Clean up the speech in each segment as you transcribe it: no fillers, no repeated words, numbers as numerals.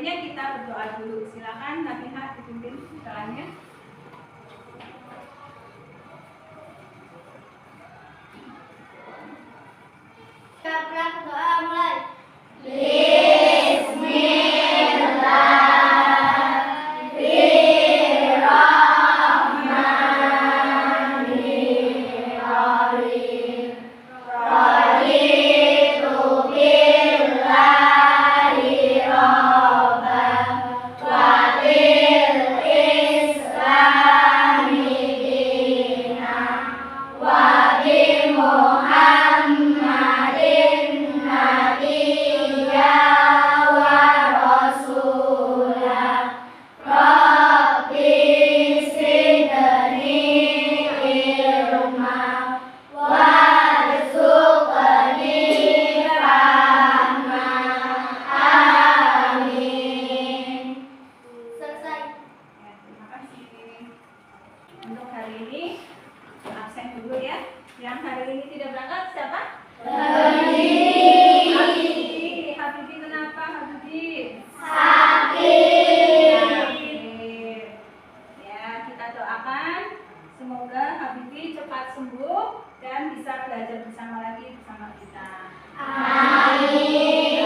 mulainya kita berdoa dulu. Silakan Nabiha dipimpin doanya. Kita berdoa mulai. Untuk hari ini absen dulu ya. Yang hari ini tidak berangkat siapa? Habibie kenapa Habibie? Sakit. Ya, kita doakan semoga Habibie cepat sembuh dan bisa belajar bersama lagi bersama kita. Amin.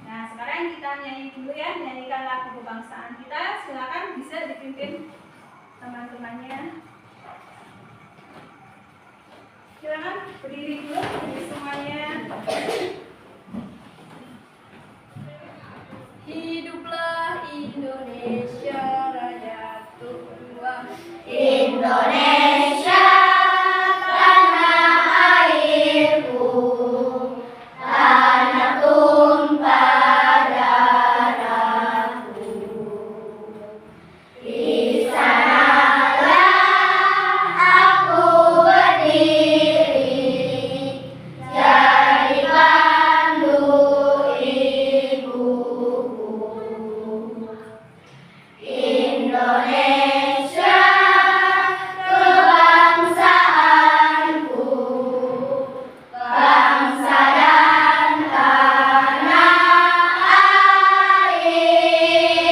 Nah, sekarang kita nyanyi dulu ya, nyanyikan lagu kebangsaan kita. Silakan bisa dipimpin teman-temannya. Silakan berdiri dulu, berdiri semuanya. Hiduplah Indonesia Raya Tertua. Indonesia tanah airku, tanah tumpah darahku. Di sanalah aku berdiri, jadi pandu ibuku. Indonesia kebangsaanku, bangsa dan tanah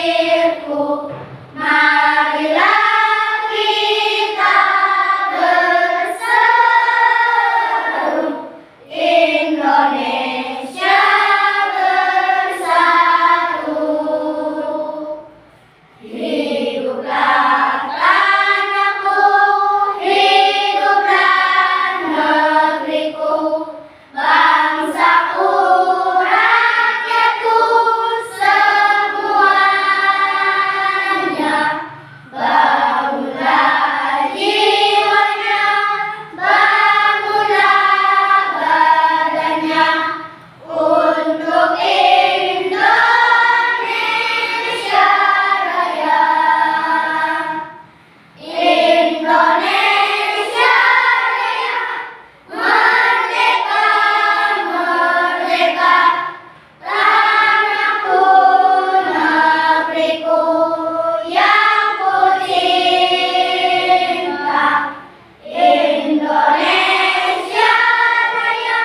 airku. Marilah kita berseru, Indonesia bersatu. Hiduplah tanahku, hiduplah negeriku, bangsaku, rakyatku semuanya. Bangunlah jiwanya, bangunlah badannya, untuk Indonesia Raya. Indonesia Raya, merdeka, merdeka, tanahku, negeriku yang ku cinta. Indonesia Raya,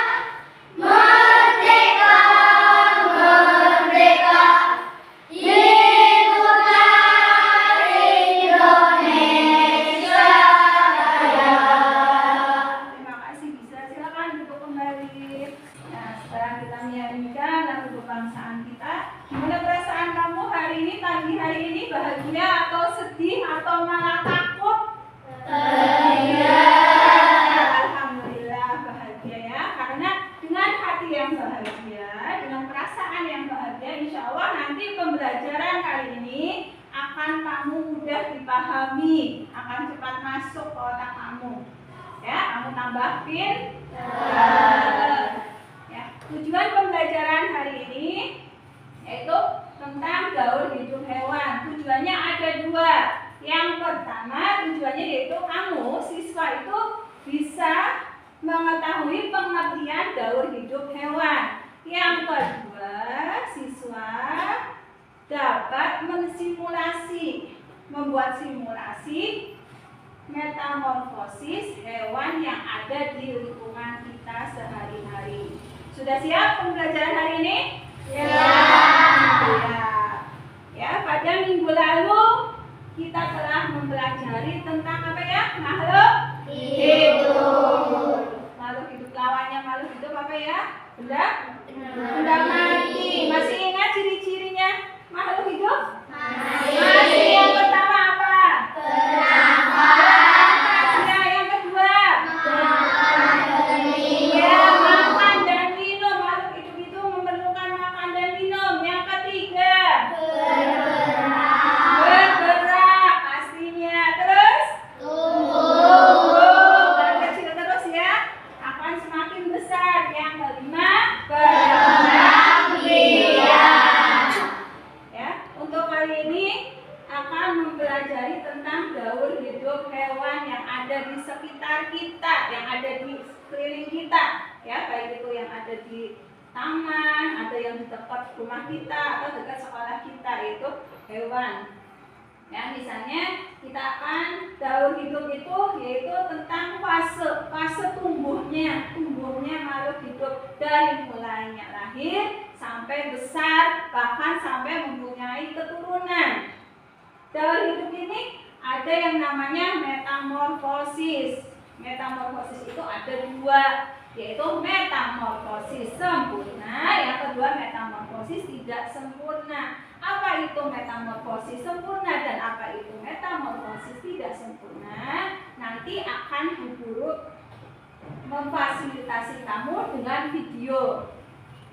merdeka, merdeka, hiduplah Indonesia Raya. Terima kasih, bisa silakan duduk kembali. Nah, sekarang kita menyanyikan lagu kebangsaan kita. Gimana perasaan kamu hari ini, pagi hari ini? Bahagia atau sedih atau malah takut? Alhamdulillah bahagia ya, karena dengan hati yang bahagia, dengan perasaan yang bahagia, insya Allah nanti pembelajaran kali ini akan kamu mudah dipahami, akan cepat masuk ke otak kamu. Ya, kamu tambah pintar. Ya, tujuan pembelajaran hari ini yaitu tentang gaul hidup hewan. Tujuannya ada dua. Yang pertama tujuannya yaitu kamu siswa itu bisa mengetahui pengertian gaul hidup hewan. Yang kedua, siswa dapat mensimulasi, membuat simulasi metamorfosis hewan yang ada di lingkungan kita sehari-hari. Sudah siap pembelajaran hari ini? Ya. lalu kita telah mempelajari tentang apa ya? Makhluk hidup. Makhluk hidup lawannya makhluk hidup apa ya? Benda mati. Masih ingat ciri-cirinya makhluk hidup? Masih. Yang pertama apa? Nah, yang kedua? Ya, makan dan minum. Makhluk hidup itu memerlukan makan dan minum. Yang ketiga? Bergerak pastinya. Terus? Tumbuh. Dan kecil terus ya. Akan semakin besar. Yang kelima? Berkembang biak. Ya, untuk kali ini akan mempelajari tentang gaul hidup hewan yang ada di sekitar kita, yang ada di sekeliling kita, ya, baik itu yang ada di taman, ada yang di dekat rumah kita atau dekat sekolah kita, itu hewan. Ya, misalnya kita akan gaul hidup itu yaitu tentang fase tumbuhnya makhluk hidup dari mulainya lahir sampai besar, bahkan sampai mempunyai keturunan. Gaul hidup ini ada yang namanya metamorfosis. Metamorfosis itu ada dua, yaitu metamorfosis sempurna, yang kedua metamorfosis tidak sempurna. Apa itu metamorfosis sempurna dan apa itu metamorfosis tidak sempurna? Nanti akan Bu Guru memfasilitasi kamu dengan video.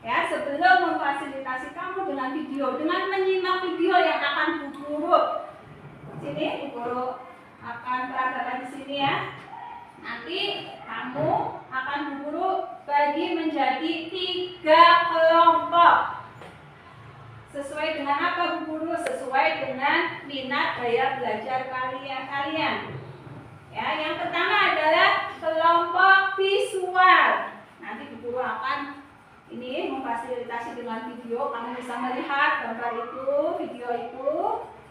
Ya, sebelum memfasilitasi kamu dengan video, dengan menyimak video yang akan Bu Guru sini, Bu Guru akan peragakan di sini ya. Nanti kamu akan Bu Guru bagi menjadi 3 kelompok. Sesuai dengan apa Bu Guru? Sesuai dengan minat gaya belajar kalian. Ya, yang pertama adalah kelompok visual. Nanti Bu Guru akan ini memfasilitasi dengan video, kamu bisa melihat gambar itu, video itu.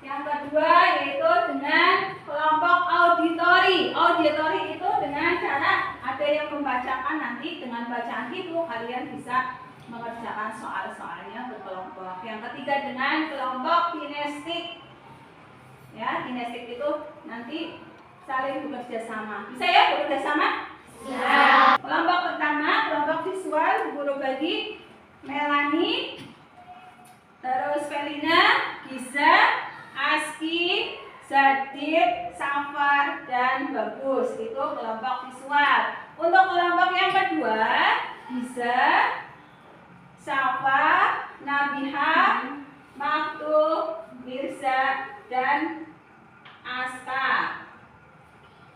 Yang kedua yaitu dengan kelompok auditori. Auditori itu dengan cara ada yang membacakan, nanti dengan bacaan itu kalian bisa mengerjakan soal-soalnya berkelompok. Yang ketiga dengan kelompok kinestik. Ya, kinestik itu nanti saling bekerja sama. Bisa ya bekerja sama? Ya. Kelompok pertama, kelompok visual, guru bagi Melani, terus Felina, Giza, Aski, Zadid, Safar, dan Bagus. Itu kelompok visual. Untuk kelompok yang kedua, Giza, Safa, Nabiha, Maktub, Mirza, dan Aska.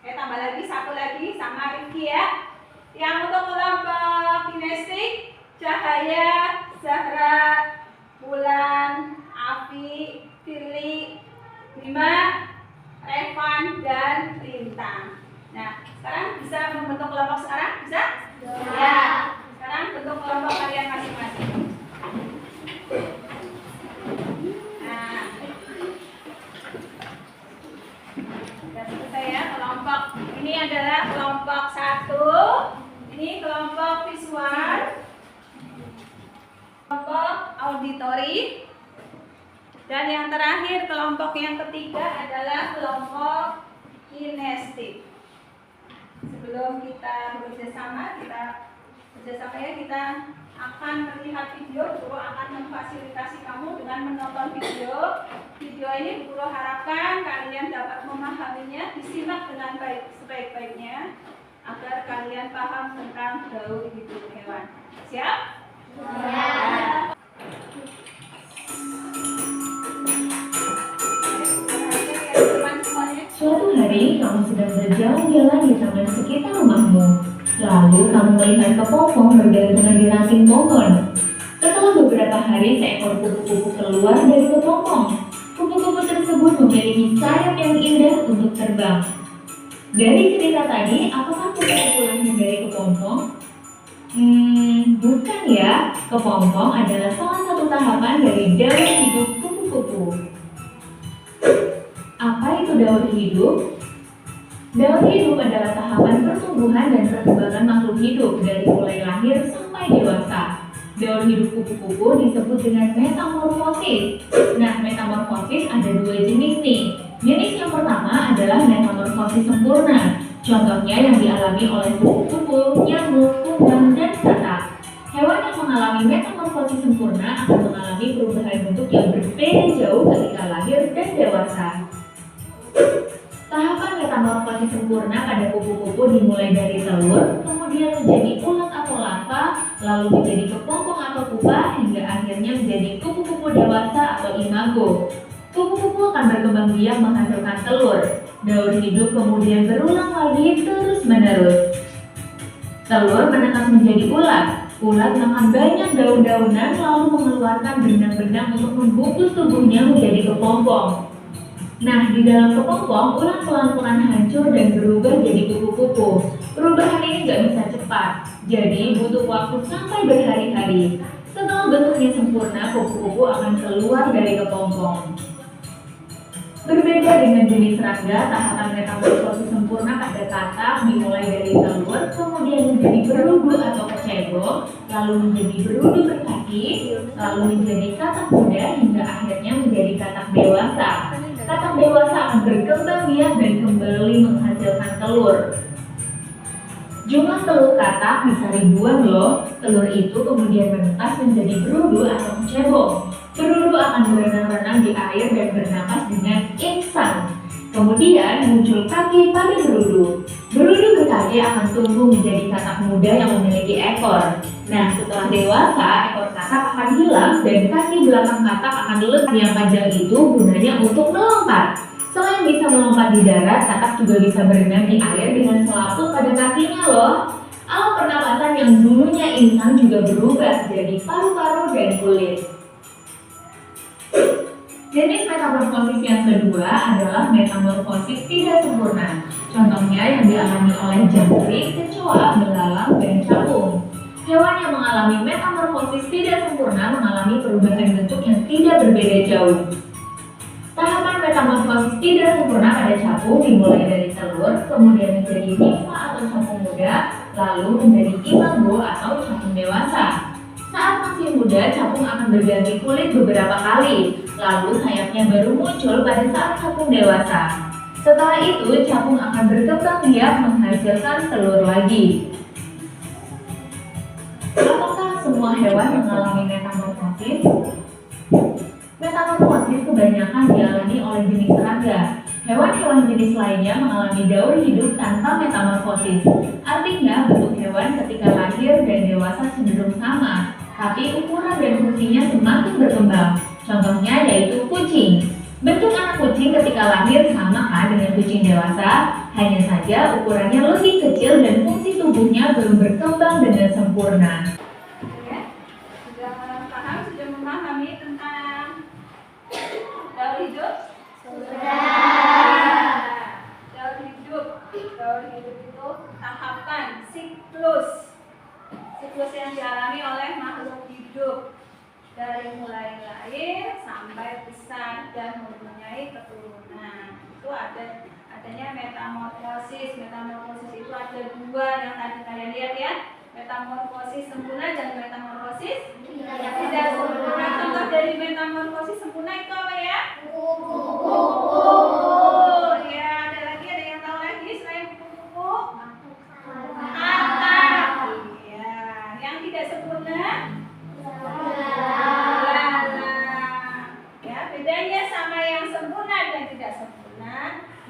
Oke, tambah lagi satu lagi sama Rifki ya. Yang untuk kelompok kinestik, Cahaya, Zahra, Bulan, Afi, Firly, Bima, Revan, dan Lintang. Nah, sekarang bisa membentuk kelompok sekarang? Bisa? Ya. Sekarang bentuk kelompok kalian masing-masing. Nah, sudah selesai ya kelompok. Ini adalah kelompok 1. Ini kelompok visual, kelompok auditori, dan yang terakhir kelompok yang ketiga adalah kelompok kinestik. Sebelum kita bekerja sama, kita akan melihat video. Guru akan memfasilitasi kamu dengan menonton video. Video ini Guru harapkan kalian dapat memahaminya, disimak dengan baik sebaik-baiknya agar kalian paham tentang gaul hidup hewan. Siap? Ya. Suatu hari kamu sedang berjalan-jalan di taman sekitar rumahmu. Lalu kamu melihat kepompong bergantungan di ranting pohon. Setelah beberapa hari, seekor kupu-kupu keluar dari kepompong. Kupu-kupu tersebut memiliki sayap yang indah untuk terbang. Dari cerita tadi, apakah kupu-kupu lahir dari kepompong? Bukan ya. Kepompong adalah salah satu tahapan dari daur hidup kupu-kupu. Apa itu daur hidup? Daur hidup adalah tahapan pertumbuhan dan perkembangan makhluk hidup dari mulai lahir sampai dewasa. Daur hidup kupu-kupu disebut dengan metamorfosis. Nah, metamorfosis ada dua jenis nih. Jenis yang pertama adalah metamorfosis sempurna. Contohnya yang dialami oleh kupu-kupu, nyamuk, kumbang, dan katak. Hewan yang mengalami metamorfosis sempurna akan mengalami perubahan bentuk yang berbeda jauh ketika lahir dan dewasa. Tahapan metamorfosis sempurna pada kupu-kupu dimulai dari telur, kemudian menjadi ulat atau larva, lalu menjadi kepompong atau pupa, hingga akhirnya menjadi kupu-kupu dewasa atau imago. Kupu-kupu akan berkembang biak menghasilkan telur. Daur hidup kemudian berulang lagi terus-menerus. Telur menetas menjadi ulat. Ulat makan banyak daun-daunan lalu mengeluarkan benang-benang untuk membungkus tubuhnya menjadi kepompong. Nah, di dalam kepompong, ulat pelan-pelan hancur dan berubah jadi kupu-kupu. Perubahan ini nggak bisa cepat, jadi butuh waktu sampai berhari-hari. Setelah bentuknya sempurna, kupu-kupu akan keluar dari kepompong. Berbeda dengan jenis serangga, tahapan metamorfosis sempurna pada katak dimulai dari telur, kemudian menjadi berudu atau kecebong, lalu menjadi berudu berkaki, lalu menjadi katak muda, hingga akhirnya menjadi katak dewasa. Katak dewasa akan berkembang biak dan kembali menghasilkan telur. Jumlah telur katak bisa ribuan loh. Telur itu kemudian menetas menjadi berudu atau kecebong. Berudu akan berenang-renang di air dan bernapas dengan insang. Kemudian muncul kaki pada berudu. Berudu berkaki akan tumbuh menjadi katak muda yang memiliki ekor. Nah, setelah dewasa, ekor katak akan hilang dan kaki belakang katak akan lepas. Yang panjang itu gunanya untuk melompat. Selain bisa melompat di darat, katak juga bisa berenang di air dengan selaput pada kakinya loh. Alat pernapasan yang dulunya insang juga berubah jadi paru-paru dan kulit. Jenis metamorfosis yang kedua adalah metamorfosis tidak sempurna. Contohnya yang dialami oleh jangkrik, kecoa, belalang, dan capung. Hewan yang mengalami metamorfosis tidak sempurna mengalami perubahan bentuk yang tidak berbeda jauh. Tahapan metamorfosis tidak sempurna pada capung dimulai dari telur, kemudian menjadi nimfa atau capung muda, lalu menjadi imago atau capung dewasa. Saat masih muda, capung akan berganti kulit beberapa kali, lalu sayapnya baru muncul pada saat capung dewasa. Setelah itu, capung akan berkembang biak menghasilkan telur lagi. Apakah semua hewan mengalami metamorfosis? Metamorfosis kebanyakan dialami oleh jenis serangga. Hewan-hewan jenis lainnya mengalami daur hidup tanpa metamorfosis. Artinya, bentuk hewan ketika lahir dan dewasa cenderung sama, tapi ukuran dan fungsinya semakin berkembang. Contohnya yaitu kucing. Bentuk anak kucing ketika lahir sama kan dengan kucing dewasa, hanya saja ukurannya lebih kecil dan fungsi tubuhnya belum berkembang dengan sempurna. Sudah paham, sudah memahami tentang daur hidup? Daur hidup itu tahapan siklus yang dialami oleh makhluk hidup dari mulai lahir sampai besar dan mempunyai keturunan. Itu adanya metamorfosis. Metamorfosis itu ada dua yang tadi kalian lihat ya. Metamorfosis sempurna dan metamorfosis tidak sempurna. Contoh dari metamorfosis sempurna itu apa ya? Oh, ya, ada yang tahu lagi selain kupu-kupu? Katak. Iya. Yang tidak sempurna? Belalang. Ya, bedanya sama yang sempurna dan tidak sempurna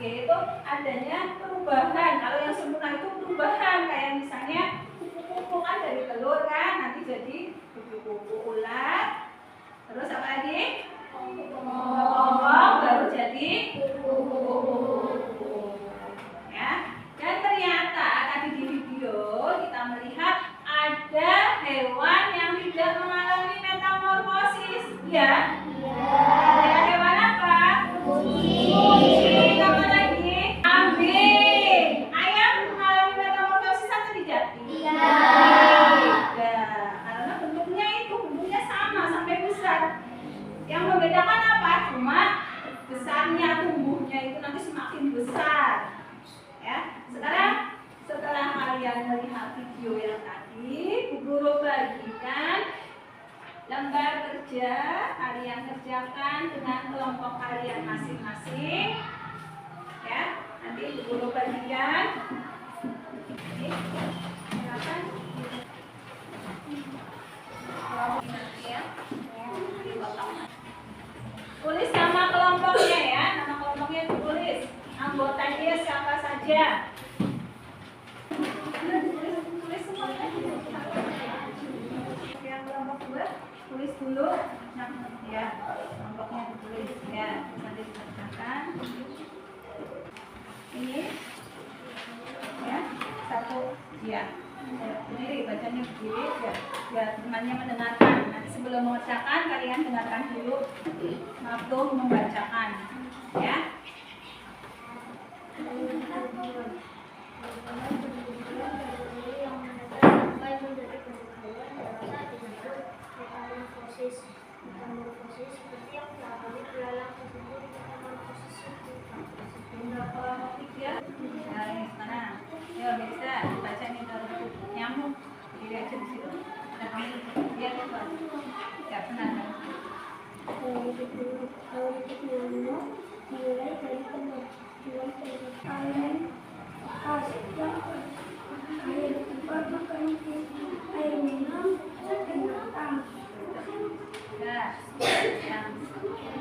yaitu adanya perubahan. Kalau yang sempurna itu perubahan, kayak misalnya kupu-kupu kan dari telur kan nanti jadi kupu-kupu ulat. Terus apa lagi? Kepompong baru jadi kupu-kupu. Ya. Dan ternyata tadi di video kita melihat ada hewan yang tidak mengalami metamorfosis. Ya. Ada hewan apa? Kucing. Apa lagi? Kambing. Ayam mengalami metamorfosis atau tidak? Tidak. Karena bentuknya sama sampai besar. Yang membedakan apa? Cuma besarnya tubuhnya itu nanti semakin besar. Ya. Sekarang setelah kalian melihat video yang tadi, Bu Guru bagikan kerja kalian kerjakan dengan kelompok kalian masing-masing. Ya, nanti guru bagian. Oke, silakan. Ya. Tulis nama kelompoknya ya, nama kelompoknya ditulis. Anggotanya siapa saja. Tulis semuanya. Yang kelompok 2 tulis dulu. Nah, ya, kelompoknya ditulis ya. Nanti dikerjakan. Ini ya, satu ya. Ini bacanya begini ya. Biar temannya mendengarkan. Nanti sebelum mengerjakan kalian dengarkan dulu waktu membacakan ya. Nah, ini mana? Ya bisa baca nih kalau nyamuk diri aja di situ. Nah, kamu lihat itu. Ya benar. Mulai dari kemajuan kalian air tempat makan, air minum, dan binatang. Ya, yang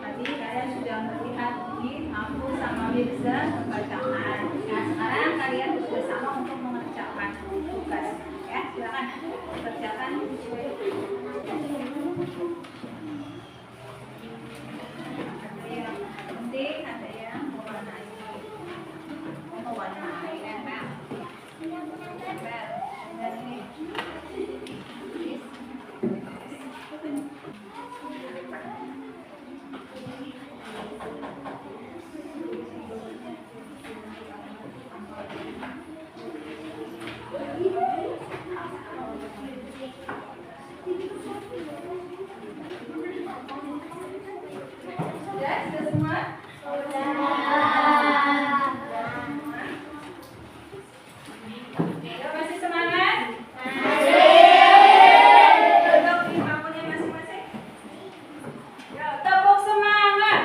tadi kalian sudah melihat di aku sama Mirza bacaan. Nah, sekarang kalian bersama untuk mengerjakan tugas. Ya, silakan kerjakan. Ada yang penting, ada yang mewarnai. Mewarnai, nempel. Nempel. Dan ini. Sudah semua? Ya, masih semangat? Duduk di bangkunya masing-masing. Ya, tepuk semangat.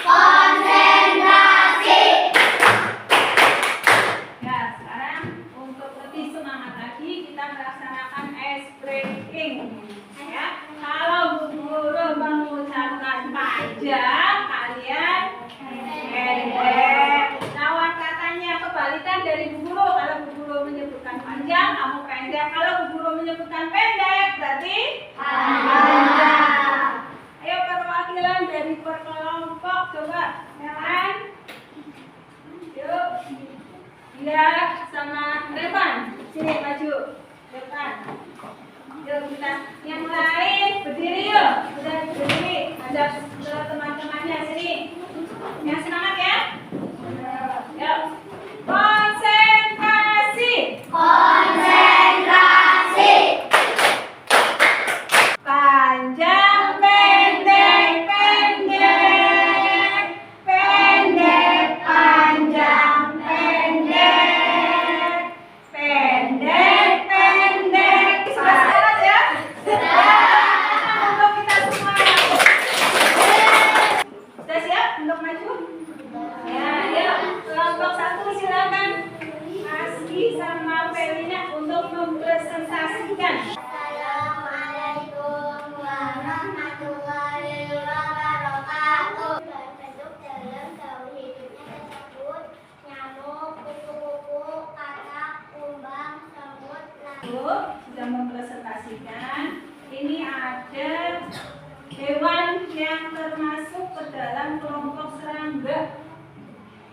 Konsentrasi. Ya, sekarang untuk lebih semangat lagi kita melaksanakan ice breaking. Ya, kalau Bu Guru mengucapkan panjang, kalian pendek. Lawan katanya kebalikan dari Bu Guru. Kalau Bu Guru menyebutkan panjang, kamu pendek. Kalau Bu Guru menyebutkan pendek, berarti panjang. Ayo perwakilan dari perkelompok coba, Melan. Yuk. Dia sama Revan, sini maju depan. Yuk kita yang lain berdiri yuk, sudah berdiri. Ajak teman-temannya sini. Yang semangat ya. Yuk. Konsentrasi. Panjang, pendek, pendek, pendek, panjang, pendek, pendek, pendek. Sudah semangat ya? Untuk kita semua. Sudah siap untuk maju? Ya, yuk. Kelompok 1 silakan. Aski sama Felina untuk mempresentasikan. Assalamualaikum warahmatullahi wabarakatuh. Bentuk dalam daun hidupnya tersebut nyamuk, kupu-kupu, katak, kumbang, semut, Sudah mempresentasikan. Ini ada hewan yang termasuk ke dalam kelompok serangga.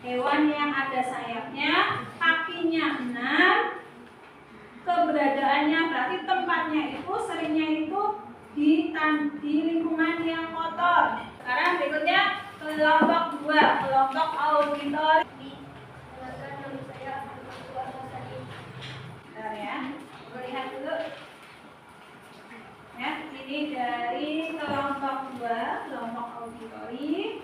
Hewan yang ada sayapnya, kakinya 6, keberadaannya berarti tempatnya itu seringnya itu di lingkungan yang kotor. Sekarang berikutnya kelompok 2, kelompok auditori. Bentar ya, lihat dulu. Ya, ini dari kelompok 2, kelompok auditori.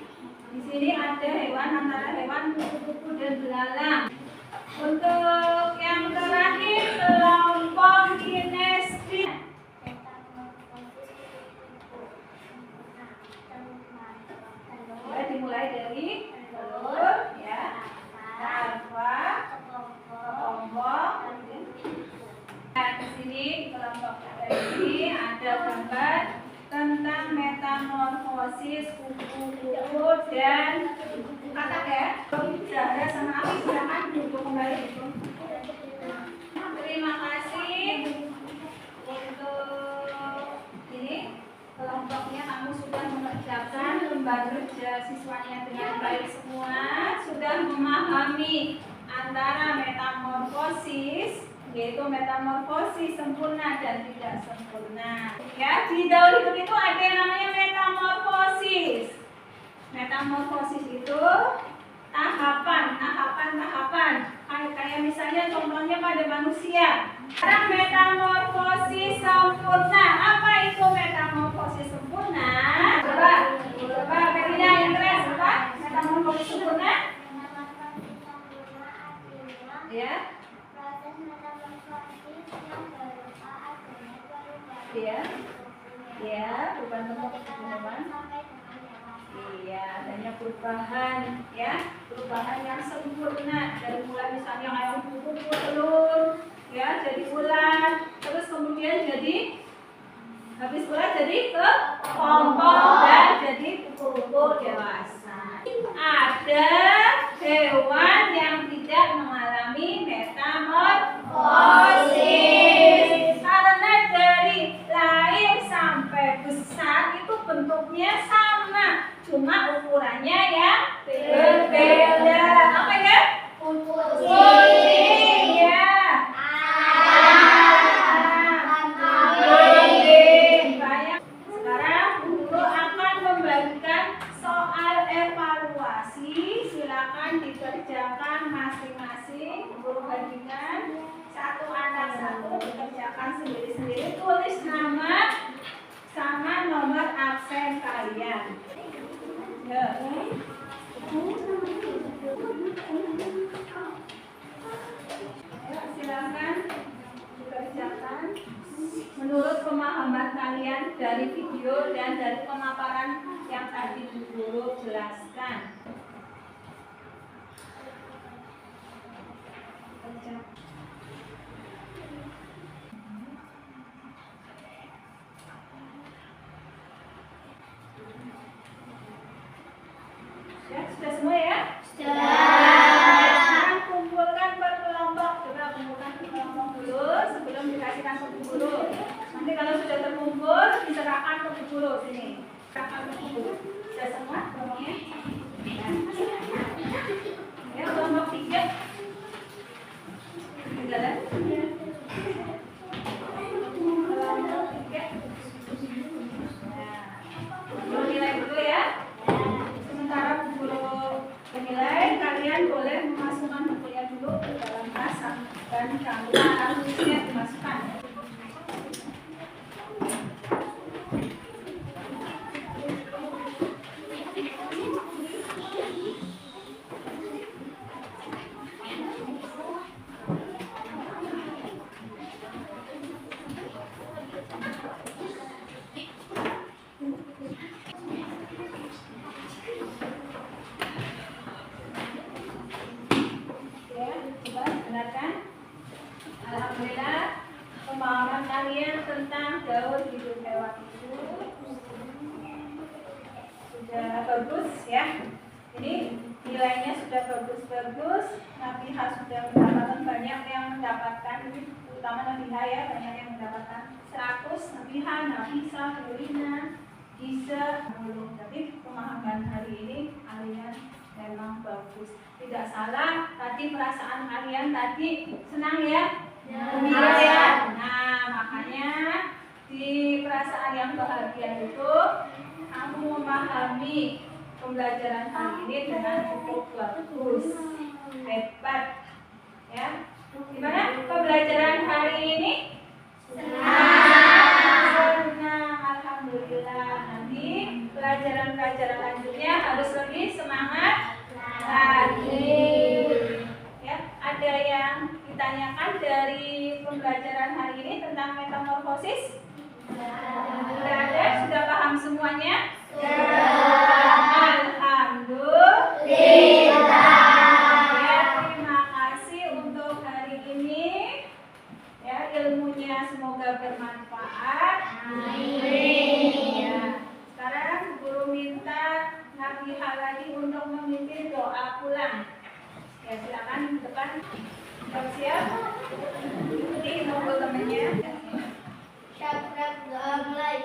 Di sini ada hewan antara hewan kupu-kupu dan belalang. Untuk yang terakhir kelompok kinestetik. Ya, dimulai dari telur, ya, larva, kepompong. Nah, di sini di kelompok ini ada gambar tentang metamorfosis kupu-kupu dan katak ya. Zahra sama Afi silakan duduk kembali. Terima kasih untuk ini kelompoknya, kamu sudah mengerjakan lembar kerja siswanya dengan baik semua, sudah memahami antara metamorfosis, yaitu metamorfosis sempurna dan tidak sempurna. Ya, di daun hidup itu ada yang namanya metamorfosis. Metamorfosis itu tahapan. Kayak misalnya contohnya pada manusia. Sekarang metamorfosis sempurna. Apa itu metamorfosis sempurna? Coba Melina yang keras, apa? Metamorfosis sempurna? Ya. Proses metamorfosis yang berupa adanya perubahan. Iya. Iya, perubahan bentuk hewan. Iya, adanya perubahan, ya, perubahan yang sempurna dari mulai misalnya kayak kupu-kupu telur, ya, jadi ular, terus kemudian jadi habis ular jadi kepompong dan jadi kupu-kupu dewasa. Ada hewan yang tidak mengalami metamorfosis karena dari lahir sampai besar itu bentuknya sama, cuma ukurannya yang berbeda. Apa ya? Kucing, ya. Banyak. Sekarang guru akan membagikan soal evaluasi. Silakan dikerjakan masing-masing. Guru bagikan satu anak satu, dikerjakan sendiri-sendiri. Tulis nama sama nomor absen kalian. Ya. Silakan dikerjakan menurut pemahaman kalian dari video dan dari pemaparan yang tadi guru jelaskan. Ya, sudah semua ya? Sekarang kumpulkan per kelompok. Coba kumpulkan per kelompok dulu sebelum dikasihkan ke guru. Nanti kalau sudah terkumpul, diserahkan ke guru. Sini. Serahkan ke guru. Sudah semua kelompoknya? Ya, kelompok 3. Jalan. Kelompok 3. Nah, nilai dulu ya. Sementara guru menilai, kalian boleh memasukkan bukunya dulu ke dalam tas dan harusnya dimasukkan. Alhamdulillah, pemahaman kalian tentang daur hidup hewan itu sudah bagus ya. Ini nilainya sudah bagus-bagus. Nabiha sudah mendapatkan, banyak yang mendapatkan, terutama Nabiha ya, banyak yang mendapatkan 100. Nabiha, Nafisa, Fiorina, Giza, belum. Tapi pemahaman hari ini kalian memang bagus. Tidak salah, tadi perasaan kalian tadi senang ya? Gembira ya. Nah, makanya di perasaan yang bahagia itu kamu memahami pembelajaran hari ini dengan cukup bagus, hebat, ya. Gimana pembelajaran hari ini? Senang. Alhamdulillah. Alhamdulillah. Nanti pelajaran-pelajaran lanjutnya harus lebih semangat lagi. Ya, ada yang ditanyakan dari pembelajaran hari ini tentang metamorfosis? Sudah ada? Sudah paham semuanya? Alhamdulillah. Ya, terima kasih untuk hari ini. Ya, ilmunya semoga bermanfaat. Ya, sekarang guru minta Nabiha lagi untuk memimpin doa pulang. Ya, silakan di depan. Siap-siap. Ini nunggu temannya. Syarat doa mulai.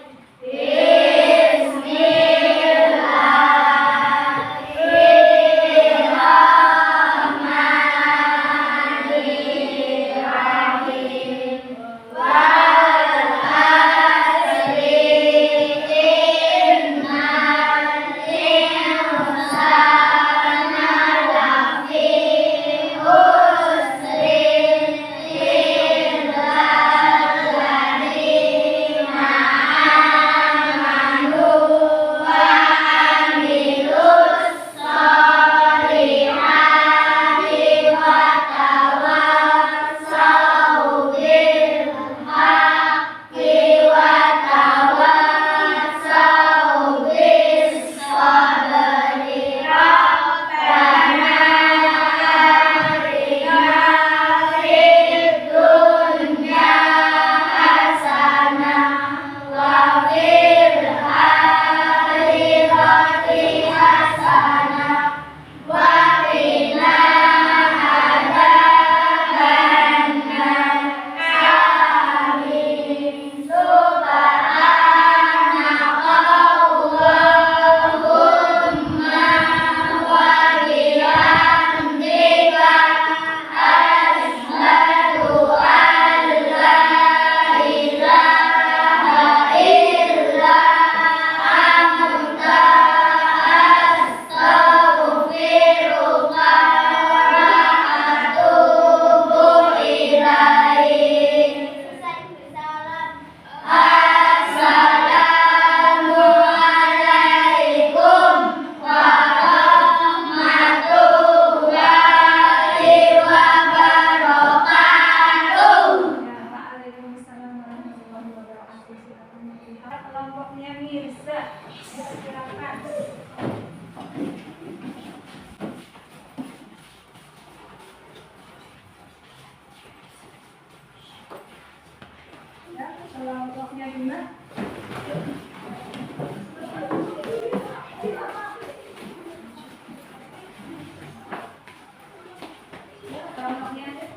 Kelompoknya Mirza. Silakan. Ya, kelompoknya Bima. Ya, kelompoknya ada.